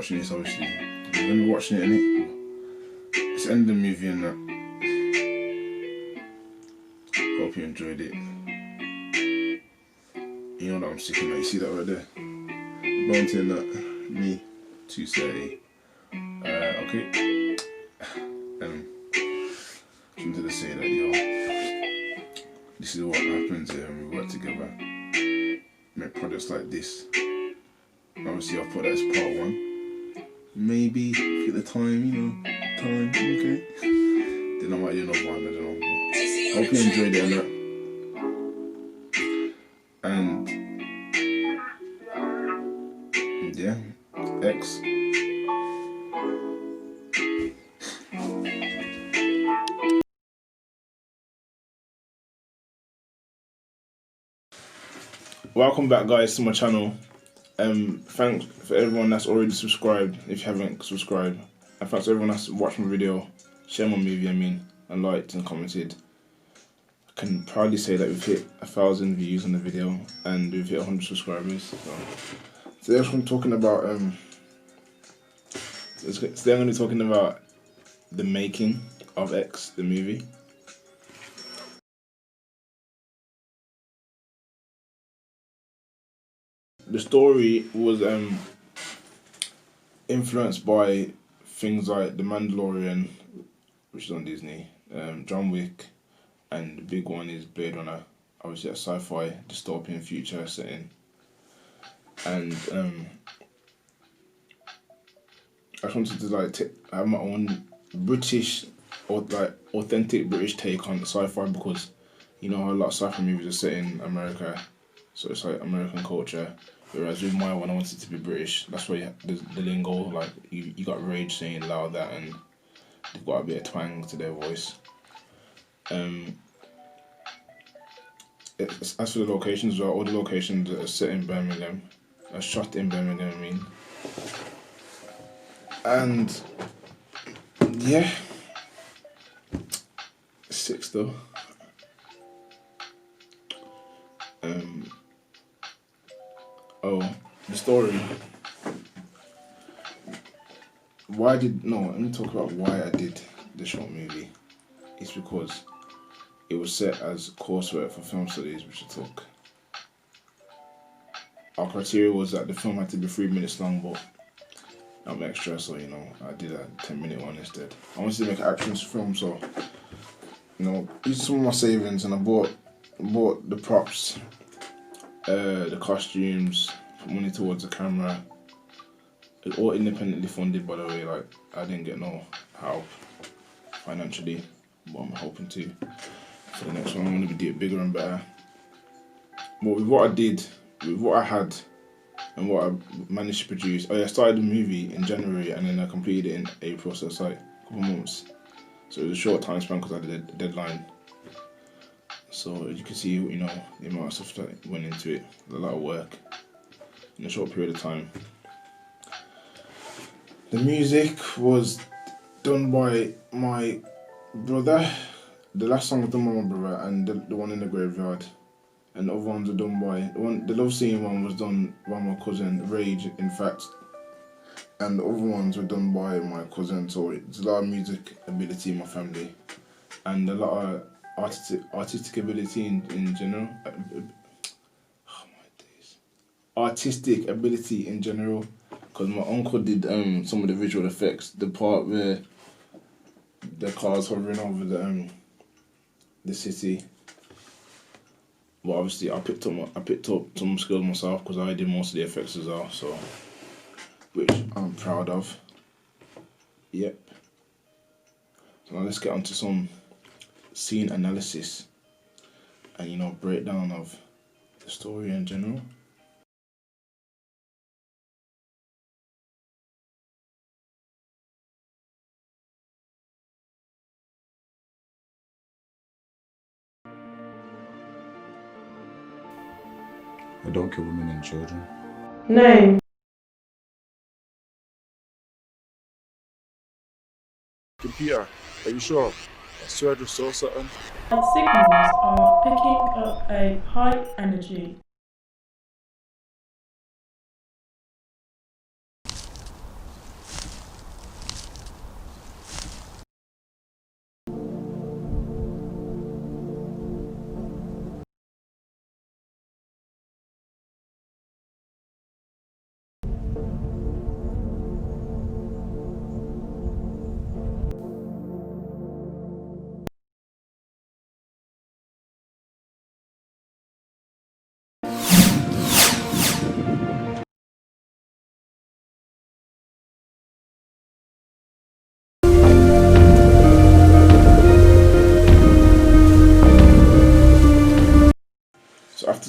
watching this, obviously. You're gonna be watching it, innit? It's the end of the movie and that. Hope you enjoyed it. You know that I'm sick of that. You see that right there? Don't tell that me to say. Okay. Just wanted to say that, yo, this is what happens when we work together. Make projects like this. Obviously, I'll put that as part 1. Maybe at the time, okay. Then I might do another one, I don't know. Hope you enjoyed it and yeah, X. Welcome back, guys, to my channel. Thanks for everyone that's already subscribed, if you haven't subscribed. And thanks to everyone that's watched my video, shared my movie, and liked and commented. I can proudly say that we've hit 1,000 views on the video and we've hit 100 subscribers. So today I'm talking about today I'm going to be talking about the making of X, the movie. The story was influenced by things like The Mandalorian, which is on Disney, John Wick, and the big one is Blade Runner. Obviously, a sci-fi dystopian future setting. And I just wanted to have my own British or authentic British take on sci-fi, because you know how a lot of sci-fi movies are set in America, so it's like American culture. Whereas with my one, I wanted it to be British. That's why the lingo, like you got Rage saying loud that, and they've got a bit of twang to their voice. As for the locations as well, all the locations are set in Birmingham, are shot in Birmingham, And yeah, sick stuff. The story. Let me talk about why I did the short movie. It's because it was set as coursework for film studies, which I took. Our criteria was that the film had to be 3 minutes long, but I'm extra, so I did a 10-minute one instead. I wanted to make an action film, so used some of my savings, and I bought the props, the costumes, put money towards the camera. It's all independently funded, by the way. Like, I didn't get no help financially, but I'm hoping to. For the next one, I'm going to do it bigger and better. But with what I did, with what I had, and what I managed to produce, I started the movie in January and then I completed it in April, so it's like a couple months. So it was a short time span because I had a deadline. So as you can see, the amount of stuff that went into it, a lot of work in a short period of time. The music was done by my brother. The last song was done by my brother, and the one in the graveyard. And the other ones were done by the love scene one was done by my cousin Rage, in fact. And the other ones were done by my cousin. So there's a lot of music ability in my family, and a lot of artistic ability in general. Oh my days! Artistic ability in general, because my uncle did some of the visual effects. The part where the cars hovering over the city. But obviously, I picked up some skills myself because I did most of the effects as well. So, which I'm proud of. Yep. So now let's get on to some scene analysis and breakdown of the story in general. I don't kill women and children. No. Computer, are you sure? I swear I just saw something. Our signals are picking up a high energy.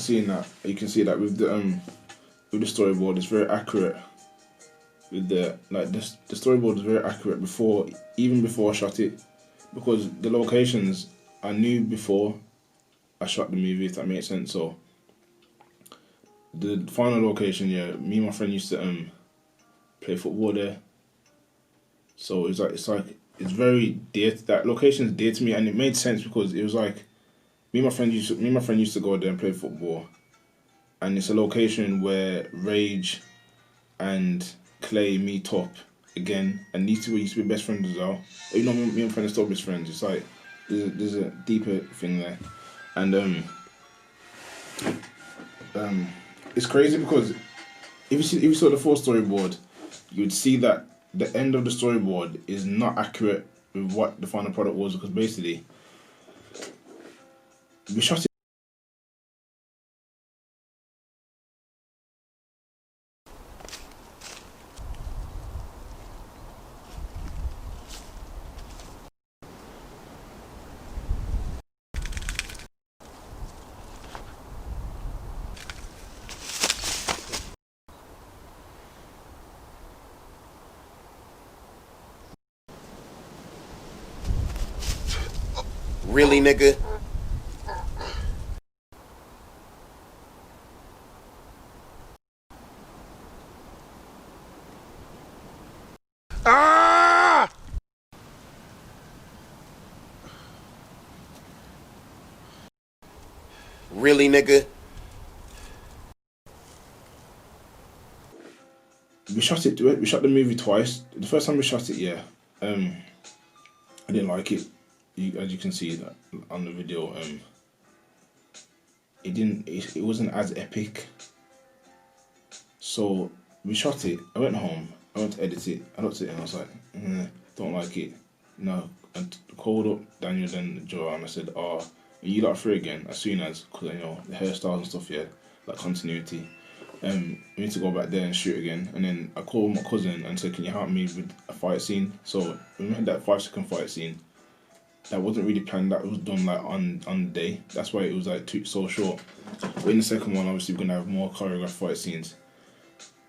seeing that, you can see that with the storyboard, it's very accurate. With the storyboard is very accurate even before I shot it, because the locations I knew before I shot the movie, if that makes sense. So the final location, yeah, me and my friend used to play football there. So it's very dear. That location is dear to me, and it made sense because it was like me and my friend used to go there and play football, and it's a location where Rage and Clay meet up again, and these two used to be best friends as well. You know, me and my friend are still best friends. It's like there's a deeper thing there, and it's crazy because if you saw the full storyboard, you would see that the end of the storyboard is not accurate with what the final product was, because basically we shot it. Really, nigga? Ah! Really, nigga? We shot it. We shot the movie twice. The first time we shot it, yeah, I didn't like it. As you can see that on the video, it didn't. It wasn't as epic. So we shot it. I went home. I went to edit it. I looked at it and I was like, don't like it. No. I called up Daniel and Joe and I said, "Oh, are you lot free again?" As soon as, because you know the hairstyles and stuff, yeah, like continuity. We need to go back there and shoot again. And then I called my cousin and said, "Can you help me with a fight scene?" So we had that 5-second fight scene. That wasn't really planned. That was done like on the day. That's why it was like so short. But in the second one, obviously we're gonna have more choreographed fight scenes.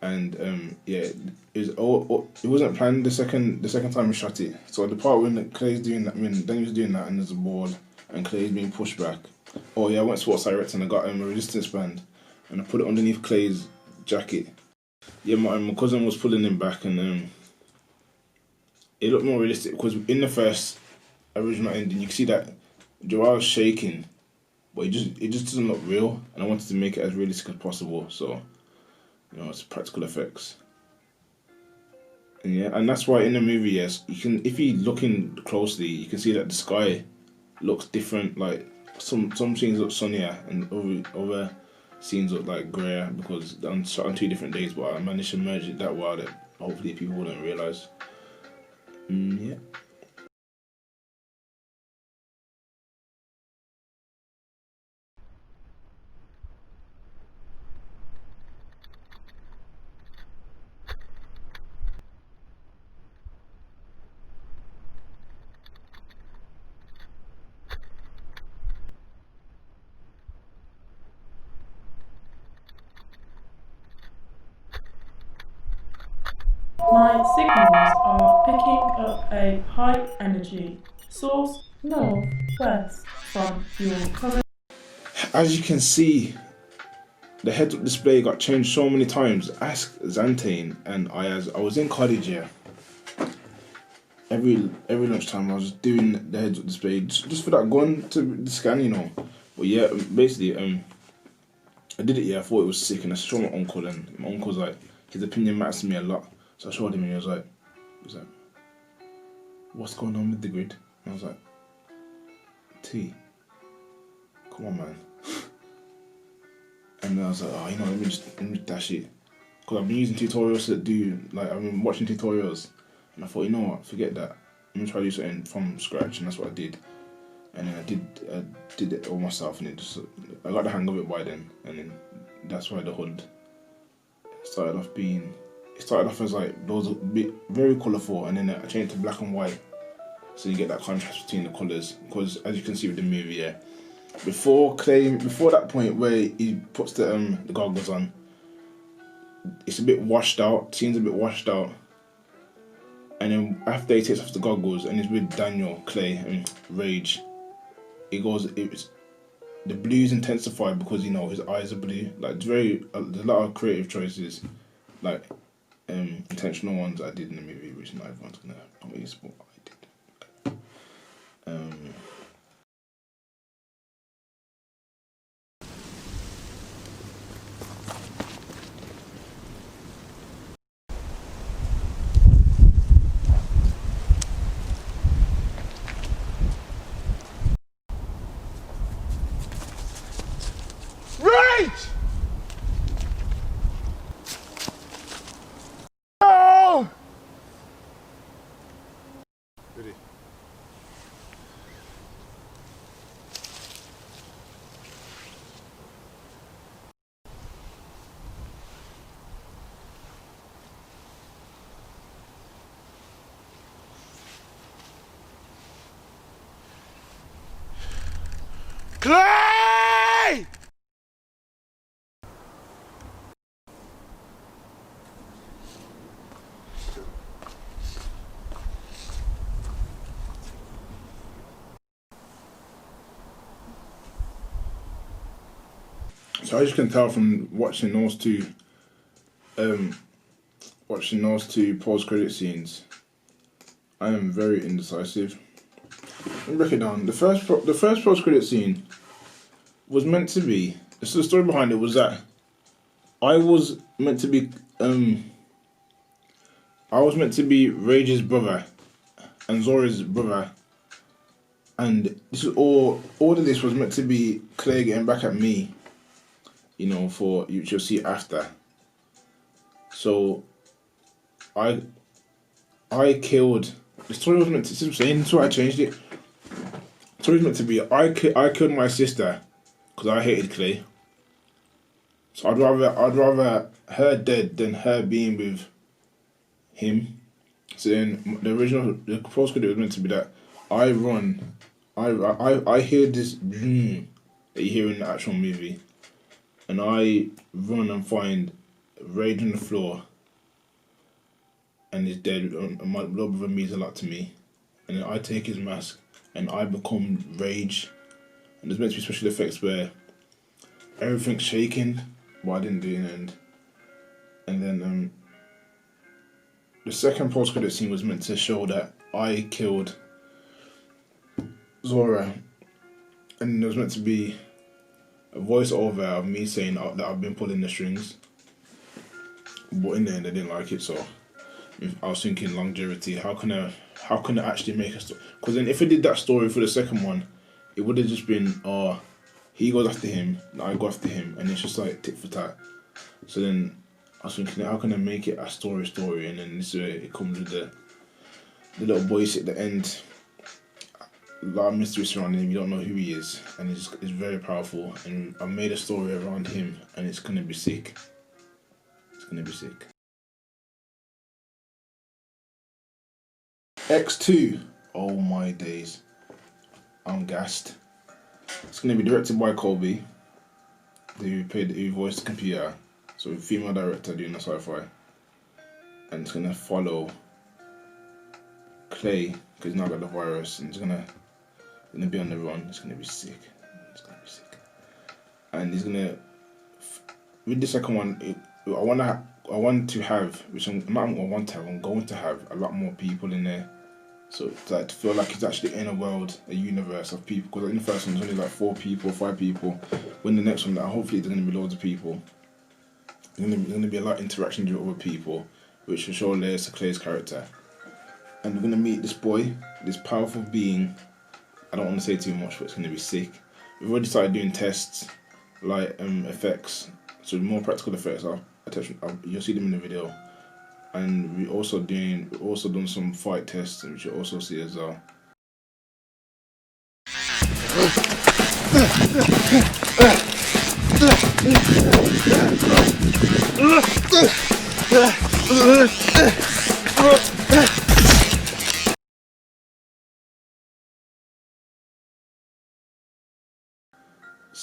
And yeah, it wasn't planned the second time we shot it. So the part when Clay's doing that, when Daniel's doing that, and there's a board and Clay's being pushed back. Oh yeah, I went sports direct and I got a resistance band and I put it underneath Clay's jacket. Yeah, my cousin was pulling him back, and it looked more realistic because in the first original ending you can see that Joel's shaking, but it just doesn't look real, and I wanted to make it as realistic as possible. So you know, it's practical effects. And yeah, and that's why in the movie, yes, you can, if you looking closely, you can see that the sky looks different. Like some scenes look sunnier, and other scenes look like greyer because I'm shot on 2 different days. But I managed to merge it that well that hopefully people wouldn't realize. Yeah. My signals are picking up a high energy. Source northwest from your current. As you can see, the heads-up display got changed so many times. Ask Zantane and Ayaz. I was in college, yeah. Every lunchtime I was doing the heads-up display just for that, going to the scan, you know. But yeah, basically, I did it. Yeah, I thought it was sick, and I showed my uncle, and my uncle's like, his opinion matters to me a lot. So I showed him, and he was like, "What's going on with the grid?" And I was like, "T, come on, man." And then I was like, "Oh, you know, let me just dash it," because I've been using tutorials to do, like, I've been watching tutorials, and I thought, you know what, forget that. I'm gonna try to do something from scratch, and that's what I did. And then I did it all myself, and I got the hang of it by then, and then that's why the hood started off as like those very colourful, and then I changed to black and white, so you get that contrast between the colours. Because as you can see with the movie, yeah, before that point where he puts the goggles on, it's a bit washed out. Seems a bit washed out. And then after he takes off the goggles and he's with Daniel, Clay, and Rage, the blues intensified because his eyes are blue. Like there's a lot of creative choices, like intentional ones I did in the movie, which not everyone's gonna probably support what I did. Right! Oh! Ready. Clay! So I just can tell from watching those two post-credit scenes, I am very indecisive. Let me break it down. The first post-credit scene was meant to be. So the story behind it was that I was meant to be Rage's brother and Zora's brother, and this is all of this was meant to be Claire getting back at me, for which you'll see after. So I killed. The story was meant to. That's why I changed it. The story was meant to be I killed my sister because I hated Clay. So I'd rather her dead than her being with him. So then the post credit was meant to be that I hear this that you hear in the actual movie, and I run and find Rage on the floor, and he's dead. And my little brother means a lot to me, and then I take his mask and I become Rage, and there's meant to be special effects where everything's shaking, but I didn't do it in the end. And then the second post credit scene was meant to show that I killed Zora, and there was meant to be a voiceover of me saying that I've been pulling the strings, but in the end I didn't like it. So I was thinking longevity. How can I actually make a story? Because then if I did that story for the second one, it would have just been he goes after him, I go after him, and it's just like tit for tat. So then I was thinking, how can I make it a story? And then this way it comes with the little voice at the end. A lot of mystery surrounding him. You don't know who he is, and it's very powerful. And I made a story around him, and it's gonna be sick. It's gonna be sick. X2. Oh my days. I'm gassed. It's gonna be directed by Colby, who voiced the computer. So a female director doing the sci-fi. And it's gonna follow Clay, because he's now got the virus, and it's gonna be on the run. It's gonna be sick. And he's gonna, with the second one, I'm going to have a lot more people in there. So to feel like it's actually in a universe of people. Because in the first one there's only like 4 people, 5 people. When the next one, hopefully there's gonna be loads of people. There's gonna be a lot of interaction with other people, which will show layers to Clay's character. And we're gonna meet this boy, this powerful being. I don't want to say too much, but it's gonna be sick. We've already started doing tests, like effects, so more practical effects. You'll see them in the video. And we've also done some fight tests, which you'll also see as well.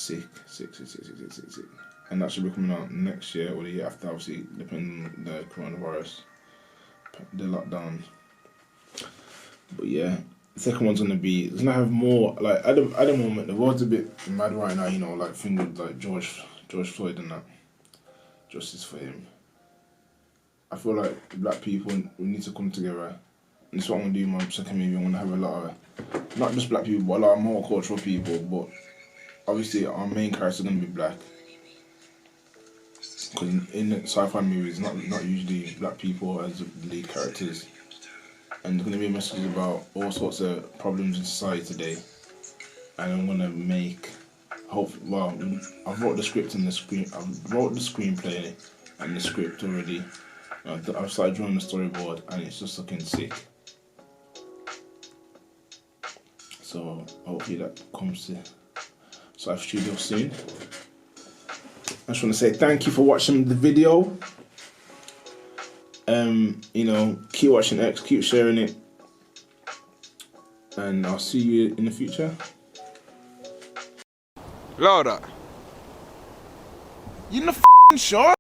sick. And that should be coming out next year or the year after, obviously, depending on the coronavirus, the lockdown. But yeah, the second one's gonna be, it's gonna have more, like, at the moment, the world's a bit mad right now, you know, like, thing with, like, George Floyd and that, justice for him. I feel like black people, we need to come together. And this is what I'm gonna do in my second movie. I'm gonna have a lot of, not just black people, but a lot of more cultural people, but obviously our main characters are gonna be black. Because in the sci-fi movies, not usually black people as the lead characters. And there's going to be a message about all sorts of problems in society today. And I'm going to make, I've wrote the script and I've wrote the screenplay and the script already. I've started drawing the storyboard and it's just looking sick. So hopefully that comes to Sci Studio soon. I just want to say thank you for watching the video. You know, keep watching X, keep sharing it, and I'll see you in the future. Laura, you in the f***ing short?